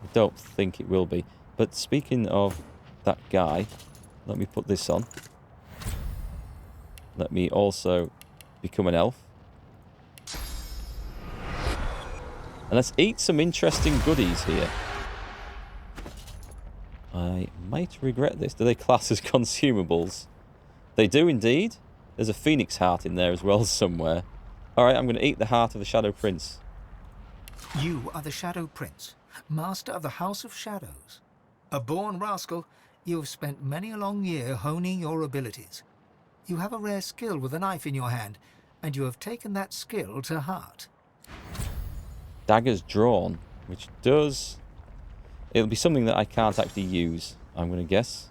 I don't think it will be. But speaking of that guy, let me put this on. Let me also become an elf. And let's eat some interesting goodies here. I might regret this. Do they class as consumables? They do indeed. There's a phoenix heart in there as well somewhere. Alright, I'm going to eat the heart of the Shadow Prince. You are the Shadow Prince, master of the House of Shadows. A born rascal, you have spent many a long year honing your abilities. You have a rare skill with a knife in your hand, and you have taken that skill to heart. Daggers drawn, which does... It'll be something that I can't actually use, I'm going to guess.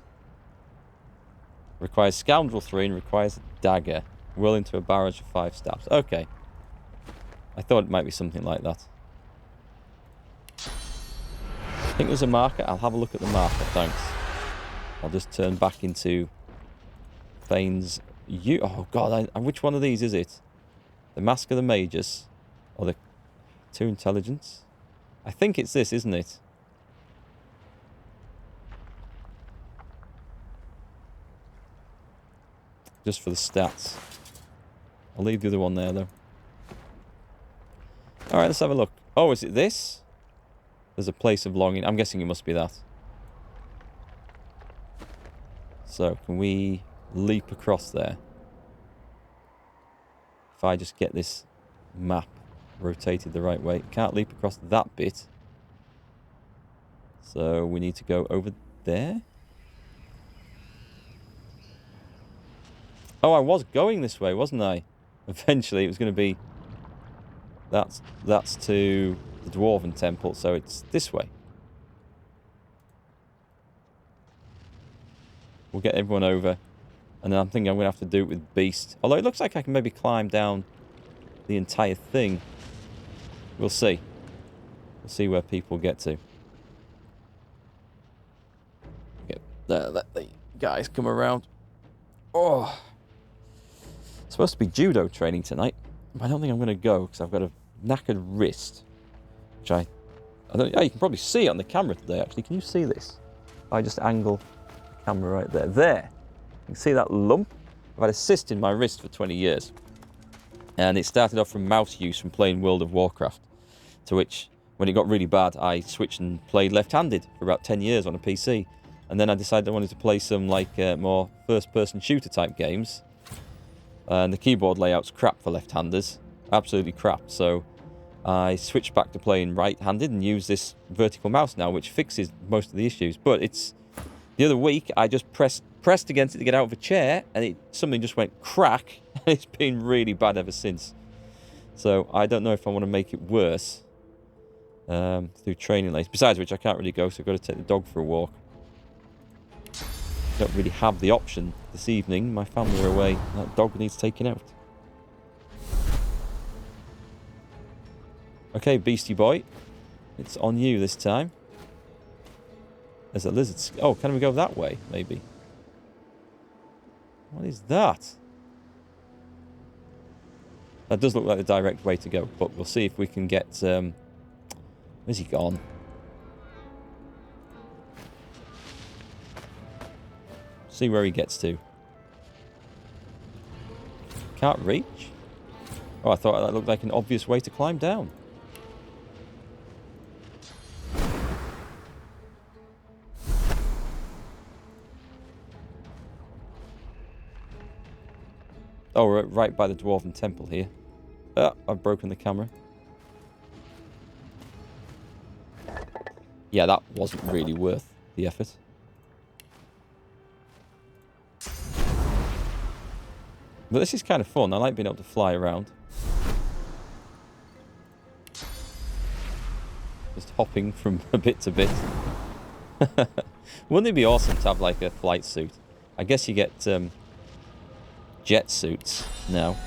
Requires Scoundrel 3 and requires a dagger. Whirl into a barrage of 5 stabs. Okay. I thought it might be something like that. I think there's a marker. I'll have a look at the marker, thanks. I'll just turn back into Fane's... Oh, God. Which one of these is it? The Mask of the Mages? Or the 2 Intelligence? I think it's this, isn't it? Just for the stats. I'll leave the other one there, though. Alright, let's have a look. Oh, is it this? There's a place of longing. I'm guessing it must be that. So, can we leap across there? If I just get this map rotated the right way. Can't leap across that bit. So, we need to go over there. Oh, I was going this way, wasn't I? Eventually, it was going to be... That's to the Dwarven Temple, so it's this way. We'll get everyone over. And then I'm thinking I'm going to have to do it with Beast. Although it looks like I can maybe climb down the entire thing. We'll see. We'll see where people get to. Let the guys come around. Oh. It's supposed to be judo training tonight. But I don't think I'm going to go because I've got a knackered wrist. Which I don't... Yeah, you can probably see it on the camera today, actually. Can you see this? I just angle the camera right there. There. You can see that lump? I've had a cyst in my wrist for 20 years. And it started off from mouse use from playing World of Warcraft. To which, when it got really bad, I switched and played left-handed for about 10 years on a PC. And then I decided I wanted to play some more first-person shooter type games. And the keyboard layout's crap for left-handers. Absolutely crap. So I switched back to playing right-handed and use this vertical mouse now, which fixes most of the issues. But it's... The other week, I just pressed against it to get out of a chair, and something just went crack, and it's been really bad ever since. So I don't know if I want to make it worse through training later. Besides which, I can't really go, so I've got to take the dog for a walk. Don't really have the option this evening. My family are away. That dog needs taking out. Okay, Beastie Boy. It's on you this time. There's a lizard. Oh, can we go that way, maybe? What is that? That does look like the direct way to go, but we'll see if we can get... where's he gone? See where he gets to. Can't reach? Oh, I thought that looked like an obvious way to climb down. Oh, we're right by the Dwarven Temple here. Oh, I've broken the camera. Yeah, that wasn't really worth the effort. But this is kind of fun. I like being able to fly around. Just hopping from bit to bit. Wouldn't it be awesome to have like a flight suit? I guess you get jet suits now.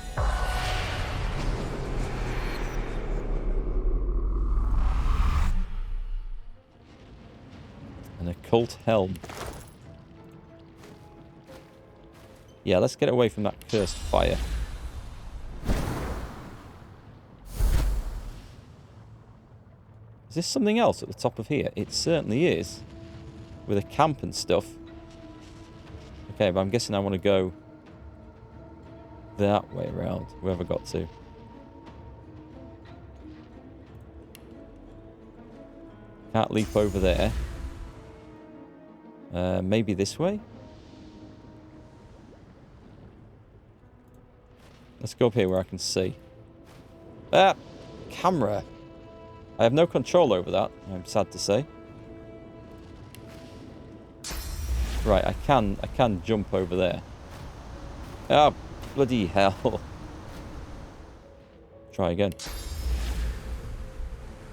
An occult helm. Yeah, let's get away from that cursed fire. Is this something else at the top of here? It certainly is. With a camp and stuff. Okay, but I'm guessing I want to go that way around. Where have I got to? Can't leap over there. Maybe this way? Let's go up here where I can see. Ah! Camera! I have no control over that, I'm sad to say. Right, I can jump over there. Ah, bloody hell. Try again.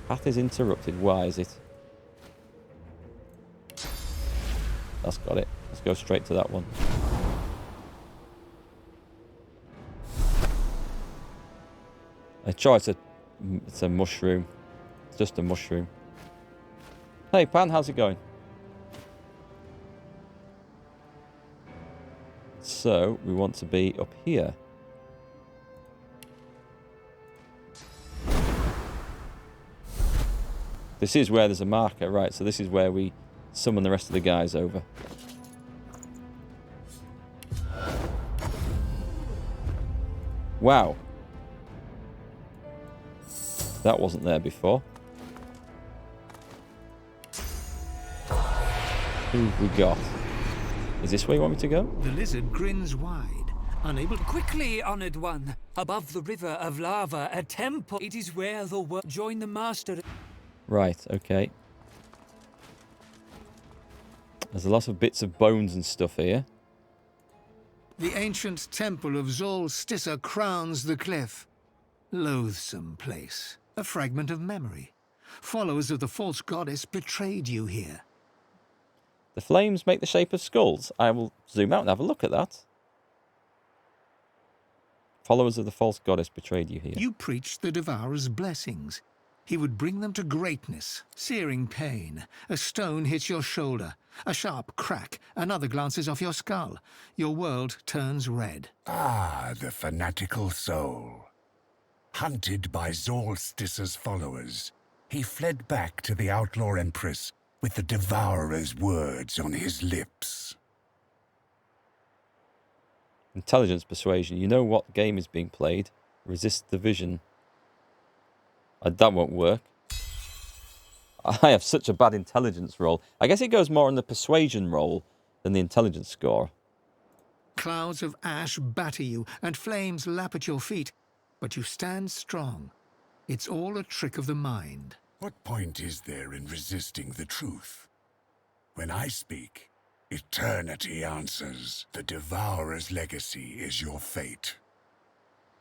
Path is interrupted. Why is it? That's got it. Let's go straight to that one. I try it's a mushroom. It's just a mushroom. Hey, Pan, how's it going? So, we want to be up here. This is where there's a marker, right, so this is where we summon the rest of the guys over. Wow. That wasn't there before. Who've we got? Is this where you want me to go? The lizard grins wide, unable to... Quickly, honored one. Above the river of lava, a temple. It is where the world join the master. Right, okay. There's a lot of bits of bones and stuff here. The ancient temple of Zol crowns the cliff. Loathsome place. A fragment of memory. Followers of the false goddess betrayed you here. The flames make the shape of skulls. I will zoom out and have a look at that. Followers of the false goddess betrayed you here. You preached the Devourer's blessings. He would bring them to greatness, searing pain. A stone hits your shoulder, a sharp crack, another glances off your skull. Your world turns red. Ah, the fanatical soul. Hunted by Zolstice's followers, he fled back to the outlaw empress with the Devourer's words on his lips. Intelligence persuasion. You know what game is being played. Resist the vision. That won't work. I have such a bad intelligence roll. I guess it goes more on the persuasion roll than the intelligence score. Clouds of ash batter you, and flames lap at your feet. But you stand strong. It's all a trick of the mind. What point is there in resisting the truth? When I speak, eternity answers. The Devourer's legacy is your fate.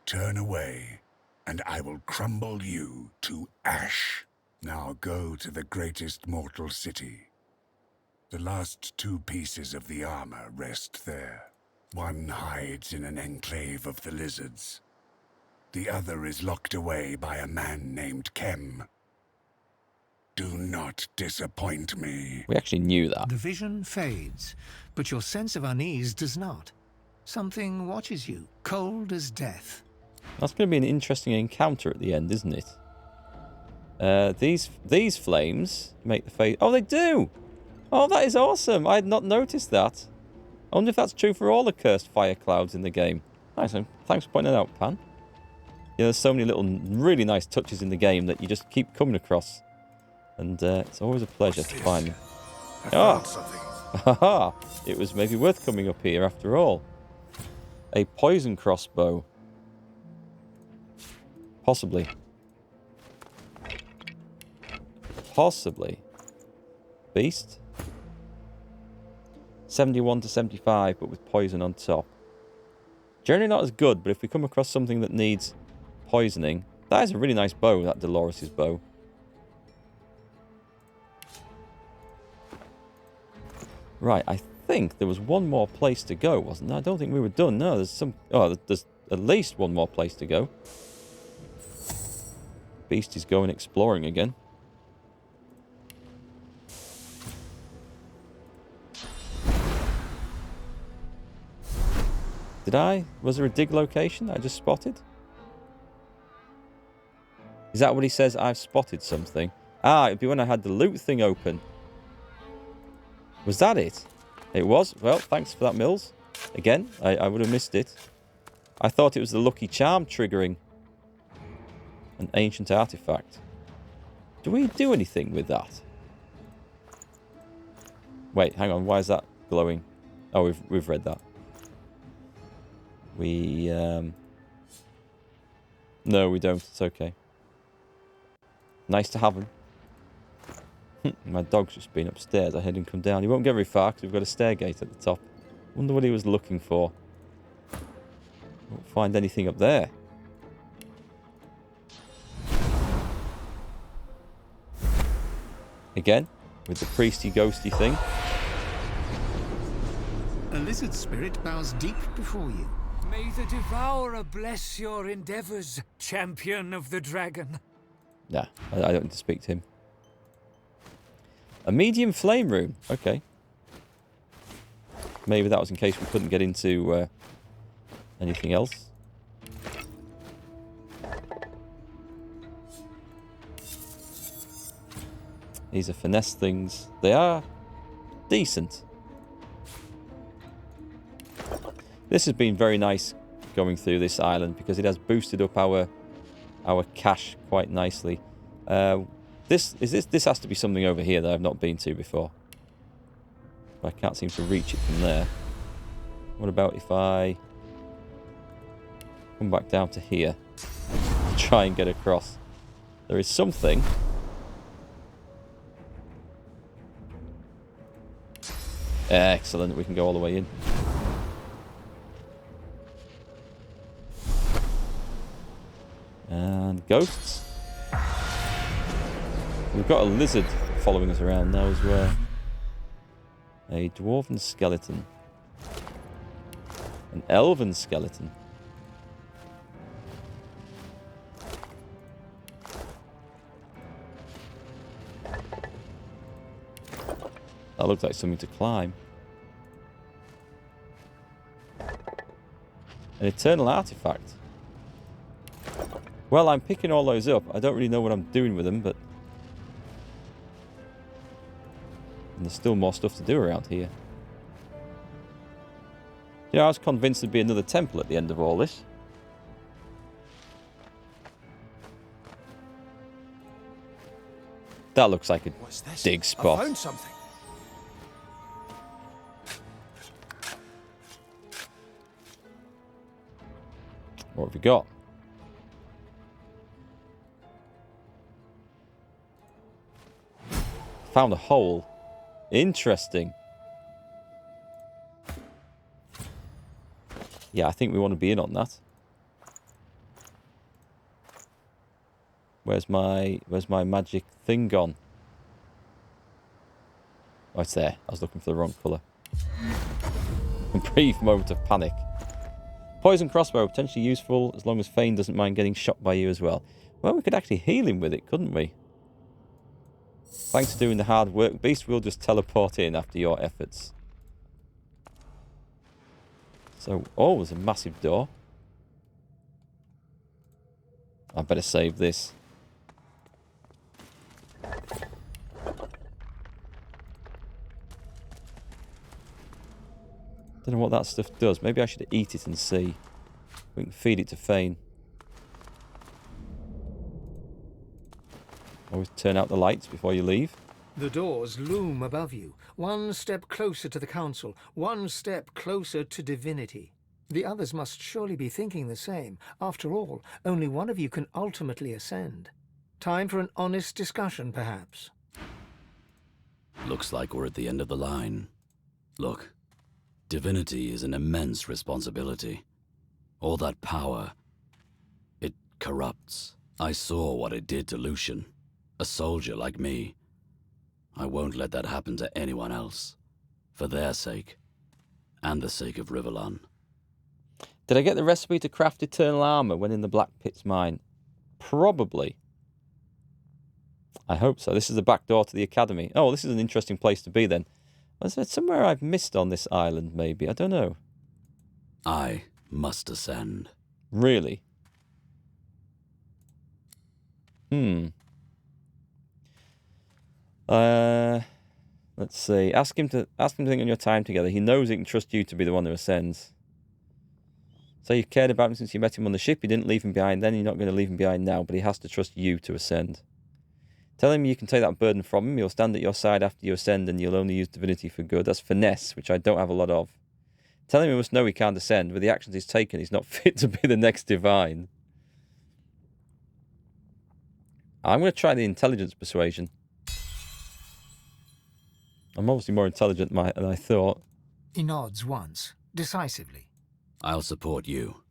Turn away, and I will crumble you to ash. Now go to the greatest mortal city. The last two pieces of the armor rest there. One hides in an enclave of the lizards. The other is locked away by a man named Kem. Do not disappoint me. We actually knew that. The vision fades, but your sense of unease does not. Something watches you, cold as death. That's going to be an interesting encounter at the end, isn't it? These flames make the face... Oh, they do! Oh, that is awesome. I had not noticed that. I wonder if that's true for all the cursed fire clouds in the game. Nice. Thanks for pointing that out, Pan. Yeah, there's so many little really nice touches in the game that you just keep coming across. And it's always a pleasure to find them. I found something. Haha! It was maybe worth coming up here after all. A poison crossbow. Possibly. Possibly. Beast? 71 to 75, but with poison on top. Generally not as good, but if we come across something that needs poisoning... That is a really nice bow, that Dolores' bow. Right, I think there was one more place to go, wasn't there? I don't think we were done. No, there's some... Oh, there's at least one more place to go. Beast is going exploring again. Did I? Was there a dig location I just spotted? Is that what he says? I've spotted something. Ah, it'd be when I had the loot thing open. Was that it? It was? Well, thanks for that, Mills. Again, I would have missed it. I thought it was the lucky charm triggering an ancient artifact. Do we do anything with that? Wait, hang on. Why is that glowing? Oh, we've read that. We no, we don't. It's okay. Nice to have him. My dog's just been upstairs. I had him come down. He won't get very far because we've got a stair gate at the top. Wonder what he was looking for. Won't find anything up there. Again, with the priesty ghosty thing. A lizard spirit bows deep before you. May the Devourer bless your endeavors, champion of the dragon. Nah, I don't need to speak to him. A medium flame room. Okay. Maybe that was in case we couldn't get into anything else. These are finesse things. They are decent. This has been very nice going through this island because it has boosted up our cash quite nicely. This has to be something over here that I've not been to before. But I can't seem to reach it from there. What about if I come back down to here? Try and get across. There is something. Excellent, we can go all the way in. And ghosts. We've got a lizard following us around now as well. A dwarven skeleton. An elven skeleton. That looks like something to climb. An eternal artifact. Well, I'm picking all those up. I don't really know what I'm doing with them, but... And there's still more stuff to do around here. You know, I was convinced there'd be another temple at the end of all this. That looks like a dig spot. I found something. What have we got? Found a hole. Interesting. Yeah, I think we want to be in on that. Where's my magic thing gone? Oh, it's there. I was looking for the wrong colour. A brief moment of panic. Poison crossbow, potentially useful as long as Fane doesn't mind getting shot by you as well. Well, we could actually heal him with it, couldn't we? Thanks for doing the hard work, Beast. We'll just teleport in after your efforts. So, oh, there's a massive door. I better save this. Don't know what that stuff does. Maybe I should eat it and see. We can feed it to Fane. Always turn out the lights before you leave. The doors loom above you, one step closer to the council, one step closer to divinity. The others must surely be thinking the same. After all, only one of you can ultimately ascend. Time for an honest discussion, perhaps. Looks like we're at the end of the line. Look, divinity is an immense responsibility. All that power, it corrupts. I saw what it did to Lucian, a soldier like me. I won't let that happen to anyone else, for their sake, and the sake of Rivellon. Did I get the recipe to craft eternal armor when in the Black Pit's mine? Probably. I hope so. This is the back door to the academy. Oh, this is an interesting place to be then. Was there somewhere I've missed on this island, maybe? I don't know. I must ascend. Really? Let's see. Ask him to think on your time together. He knows he can trust you to be the one who ascends. So you cared about him since you met him on the ship. You didn't leave him behind then. You're not going to leave him behind now. But he has to trust you to ascend. Tell him you can take that burden from him. He'll stand at your side after you ascend, and you'll only use divinity for good. That's finesse, which I don't have a lot of. Tell him he must know he can't ascend. With the actions he's taken, he's not fit to be the next divine. I'm going to try the intelligence persuasion. I'm obviously more intelligent than I thought. He nods once, decisively. I'll support you.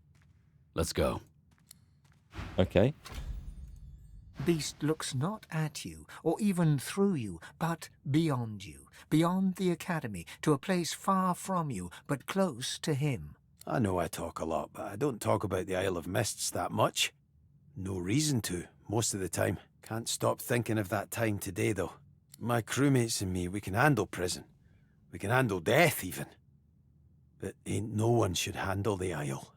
Let's go. Okay. Beast looks not at you, or even through you, but beyond you, beyond the academy, to a place far from you, but close to him. I know I talk a lot, but I don't talk about the Isle of Mists that much. No reason to, most of the time. Can't stop thinking of that time today, though. My crewmates and me, we can handle prison. We can handle death, even. But ain't no one should handle the Isle.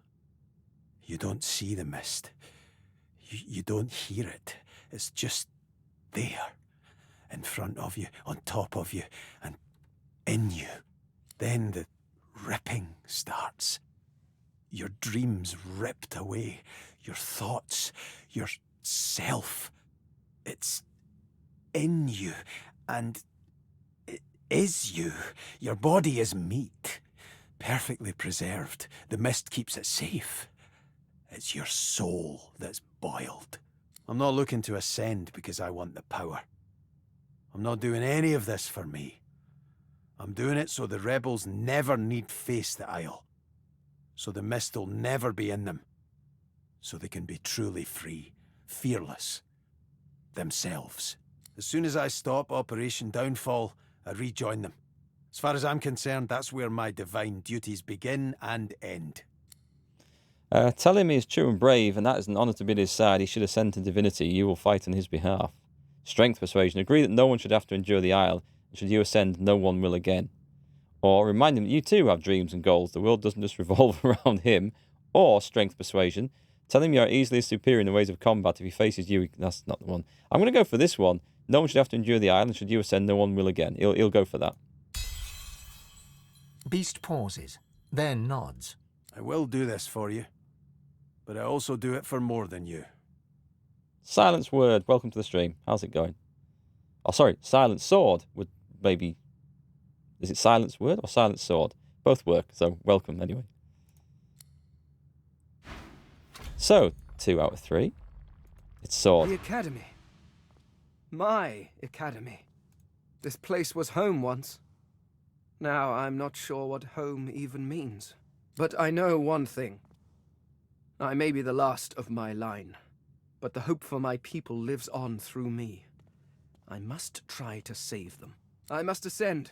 You don't see the mist. You don't hear it. It's just there. In front of you, on top of you, and in you. Then the ripping starts. Your dreams ripped away. Your thoughts, your self. It's in you, and it is you. Your body is meat, perfectly preserved. The mist keeps it safe. It's your soul that's boiled. I'm not looking to ascend because I want the power. I'm not doing any of this for me. I'm doing it so the rebels never need face the Isle. So the mist will never be in them. So they can be truly free, fearless, themselves. As soon as I stop Operation Downfall, I rejoin them. As far as I'm concerned, that's where my divine duties begin and end. Tell him he is true and brave, and that is an honour to be at his side. He should ascend to divinity. You will fight on his behalf. Strength persuasion. Agree that no one should have to endure the Isle, and should you ascend, no one will again. Or remind him that you too have dreams and goals. The world doesn't just revolve around him. Or strength persuasion. Tell him you are easily superior in the ways of combat. If he faces you, that's not the one. I'm going to go for this one. No one should have to endure the Isle, and should you ascend, no one will again. He'll go for that. Beast pauses, then nods. I will do this for you. But I also do it for more than you. Silence Word, welcome to the stream. How's it going? Oh, sorry, Silent Sword would maybe... Is it Silence Word or Silent Sword? Both work, so welcome anyway. So, 2 out of 3. It's Sword. The Academy. My Academy. This place was home once. Now I'm not sure what home even means. But I know one thing. I may be the last of my line, but the hope for my people lives on through me. I must try to save them. I must ascend.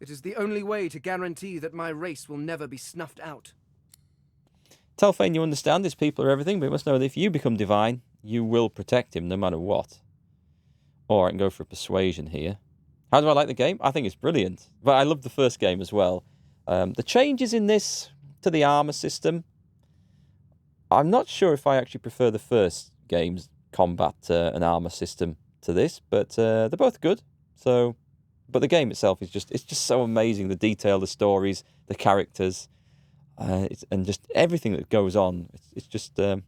It is the only way to guarantee that my race will never be snuffed out. Tell Fane you understand his people are everything, but you must know that if you become divine, you will protect him no matter what. Or I can go for persuasion here. How do I like the game? I think it's brilliant. But I love the first game as well. The changes in this to the armor system, I'm not sure if I actually prefer the first game's combat and armor system to this, but they're both good. So, but the game itself is just so amazing. The detail, the stories, the characters, and just everything that goes on. It's just it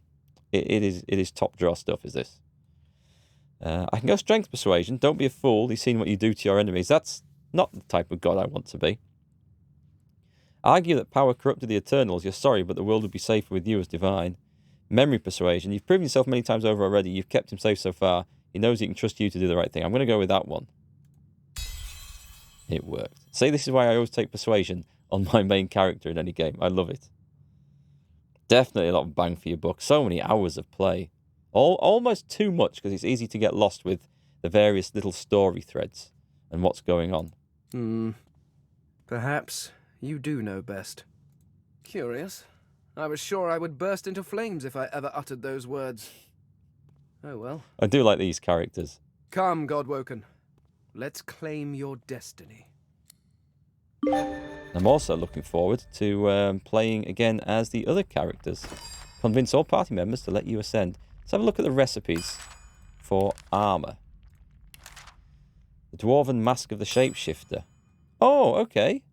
is top draw stuff. Is this? I can go strength persuasion. Don't be a fool. He's seen what you do to your enemies. That's not the type of god I want to be. Argue that power corrupted the Eternals. You're sorry, but the world would be safer with you as divine. Memory persuasion. You've proven yourself many times over already. You've kept him safe so far. He knows he can trust you to do the right thing. I'm going to go with that one. It worked. See, this is why I always take persuasion on my main character in any game. I love it. Definitely a lot of bang for your buck. So many hours of play. Almost too much, because it's easy to get lost with the various little story threads and what's going on. Perhaps you do know best. Curious. I was sure I would burst into flames if I ever uttered those words. Oh well. I do like these characters. Come, Godwoken. Let's claim your destiny. I'm also looking forward to playing again as the other characters. Convince all party members to let you ascend. Let's have a look at the recipes for armor. The Dwarven Mask of the Shapeshifter. Oh, okay.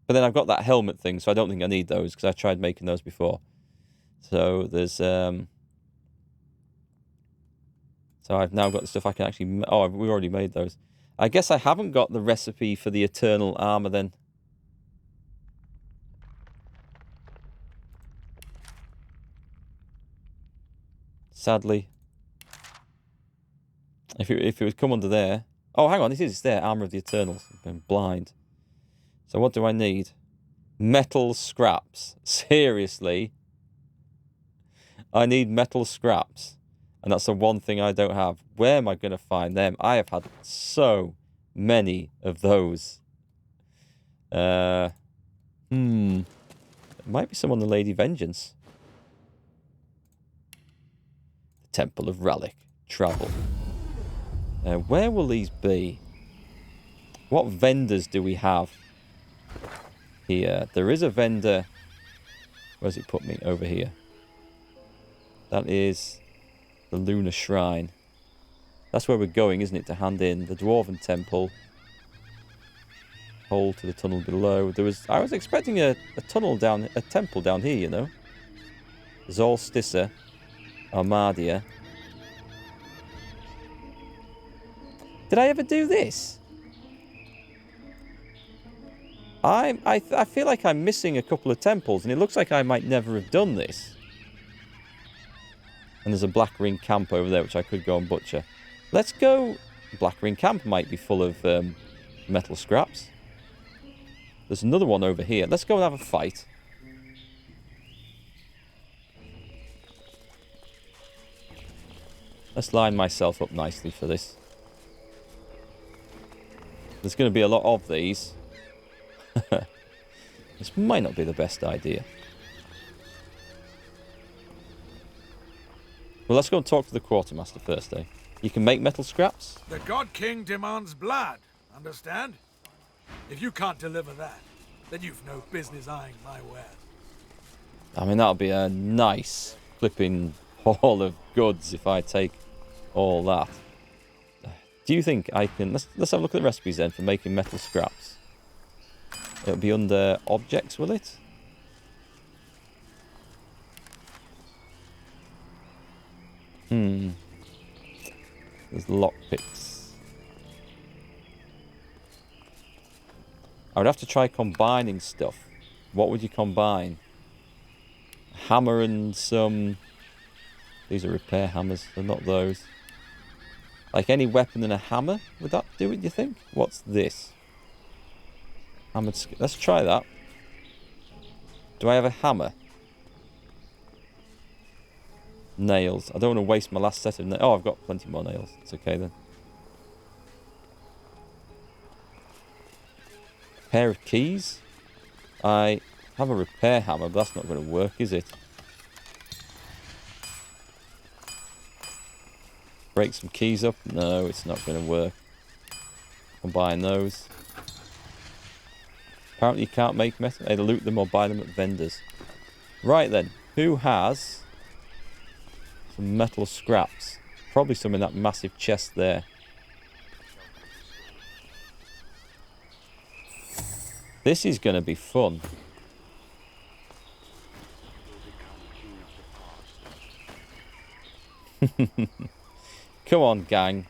But then I've got that helmet thing, so I don't think I need those, because I tried making those before. So there's... So I've now got the stuff I can actually... Oh, we've already made those. I guess I haven't got the recipe for the Eternal Armor then. Sadly. If it would come under there... Oh, hang on, it's there. Armor of the Eternals. I've been blind. So what do I need? Metal scraps. Seriously? I need metal scraps. And that's the one thing I don't have. Where am I going to find them? I have had so many of those. It might be some on the Lady Vengeance. The Temple of Relic. Travel. Where will these be? What vendors do we have here? There is a vendor. Where's it put me? Over here. That is the Lunar Shrine. That's where we're going, isn't it? To hand in the Dwarven Temple. Hole to the tunnel below. I was expecting a temple down here, you know. Zolstissa. Armadia. Did I ever do this? I feel like I'm missing a couple of temples, and it looks like I might never have done this. And there's a Black Ring camp over there, which I could go and butcher. Let's go... Black Ring camp might be full of metal scraps. There's another one over here. Let's go and have a fight. Let's line myself up nicely for this. There's going to be a lot of these. This might not be the best idea. Well, let's go and talk to the Quartermaster first, eh? You can make metal scraps? The God King demands blood, understand? If you can't deliver that, then you've no business eyeing my wares. I mean, that'll be a nice flipping haul of goods if I take all that. Do you think I can... Let's have a look at the recipes then for making metal scraps. It'll be under objects, will it? There's lockpicks. I would have to try combining stuff. What would you combine? Hammer and some... These are repair hammers. They're not those. Like any weapon and a hammer? Would that do it, you think? What's this? Hammered... Let's try that. Do I have a hammer? Nails. I don't want to waste my last set of nails. Oh, I've got plenty more nails. It's okay then. Pair of keys. I have a repair hammer, but that's not going to work, is it? Break some keys up. No, it's not going to work. Combine those. Apparently you can't make metal. Either loot them or buy them at vendors. Right then. Who has some metal scraps? Probably some in that massive chest there. This is going to be fun. Come on, gang.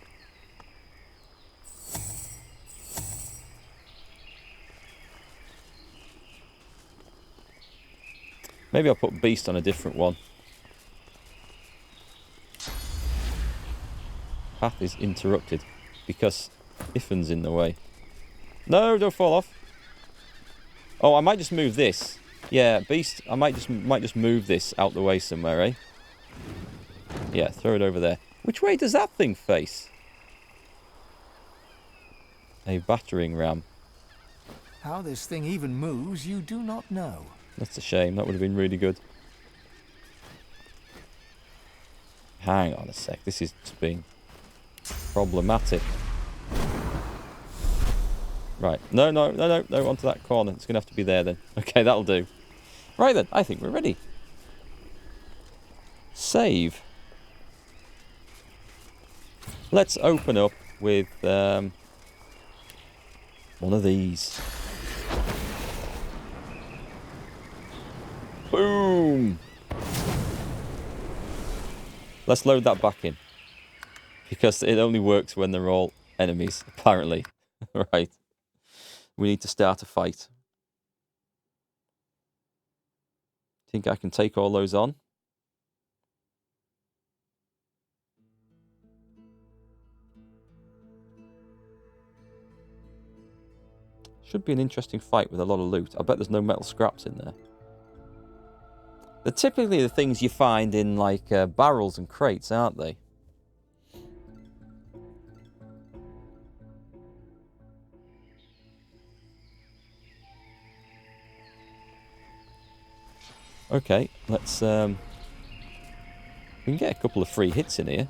Maybe I'll put Beast on a different one. Path is interrupted because Iffin's in the way. No, don't fall off. Oh, I might just move this. Yeah, Beast, I might just move this out the way somewhere, eh? Yeah, throw it over there. Which way does that thing face? A battering ram. How this thing even moves, you do not know. That's a shame. That would have been really good. Hang on a sec. This is just being problematic. Right. No, onto that corner. It's going to have to be there then. Okay, that'll do. Right then, I think we're ready. Save. Let's open up with one of these. Boom! Let's load that back in. Because it only works when they're all enemies, apparently. Right. We need to start a fight. Think I can take all those on? Should be an interesting fight with a lot of loot. I bet there's no metal scraps in there. They're typically the things you find in, like, barrels and crates, aren't they? Okay, let's, we can get a couple of free hits in here.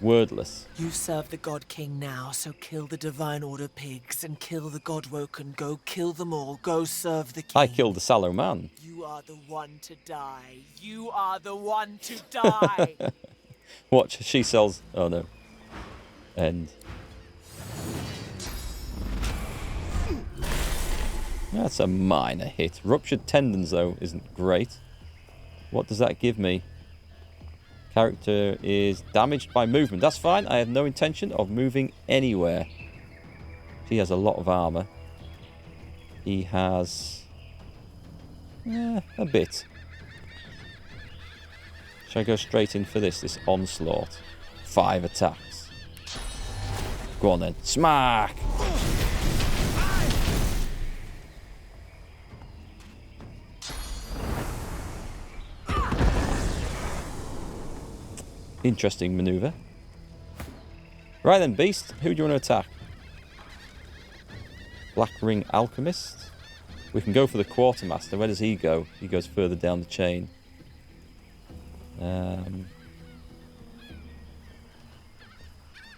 Wordless. You serve the God King now, so kill the Divine Order pigs and kill the Godwoken. Go kill them all. Go serve the King. I killed the sallow man. You are the one to die. You are the one to die. Watch, she sells... Oh, no. End. That's a minor hit. Ruptured tendons, though, isn't great. What does that give me? Character is damaged by movement. That's fine. I have no intention of moving anywhere. She has a lot of armor. He has... a bit. Should I go straight in for this onslaught? 5 attacks. Go on then. Smack! Interesting maneuver. Right then, Beast. Who do you want to attack? Black Ring Alchemist. We can go for the Quartermaster. Where does he go? He goes further down the chain. How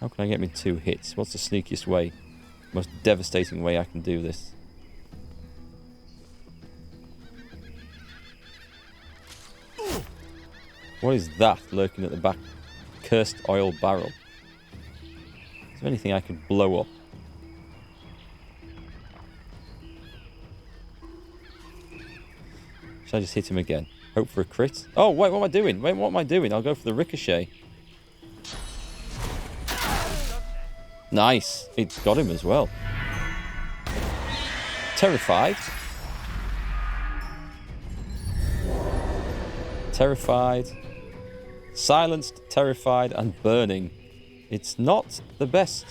can I get me 2 hits? What's the sneakiest way? Most devastating way I can do this? What is that lurking at the back? Cursed oil barrel. Is there anything I can blow up? Should I just hit him again? Hope for a crit? Oh, wait, what am I doing? Wait, what am I doing? I'll go for the ricochet. Nice. It got him as well. Terrified. Terrified. Silenced, terrified, and burning. It's not the best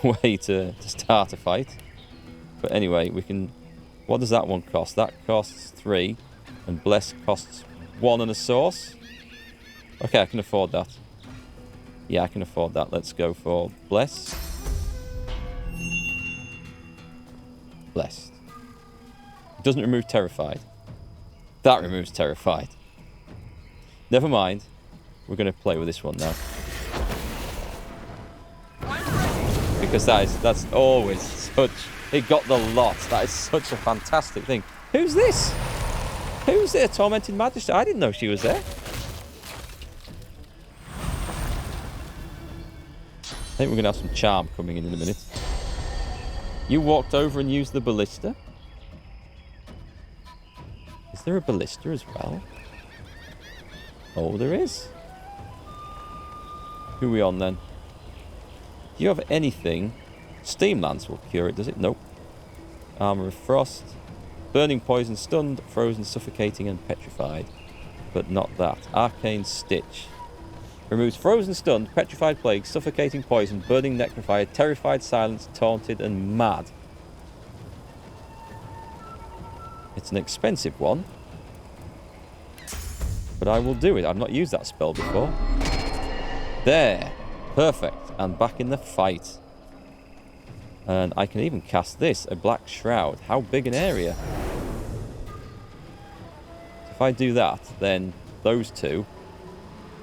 way to start a fight. But anyway, we can... What does that one cost? That costs 3. And Bless costs 1 and a sauce. Okay, I can afford that. Yeah, I can afford that. Let's go for Bless. Blessed. It doesn't remove Terrified. That removes Terrified. Never mind. We're going to play with this one now. Because that's always such... It got the lot. That is such a fantastic thing. Who's this? Who's there? Tormented Majesty? I didn't know she was there. I think we're going to have some charm coming in a minute. You walked over and used the ballista. Is there a ballista as well? Oh, there is. Who are we on then? Do you have anything? Steam Lance will cure it, does it? Nope. Armor of Frost. Burning Poison, Stunned, Frozen, Suffocating, and Petrified. But not that. Arcane Stitch. Removes Frozen, Stunned, Petrified Plague, Suffocating Poison, Burning Necrofied, Terrified, Silenced, Taunted, and Mad. It's an expensive one. But I will do it. I've not used that spell before. There. Perfect. And back in the fight. And I can even cast this, a Black Shroud. How big an area? If I do that, then those two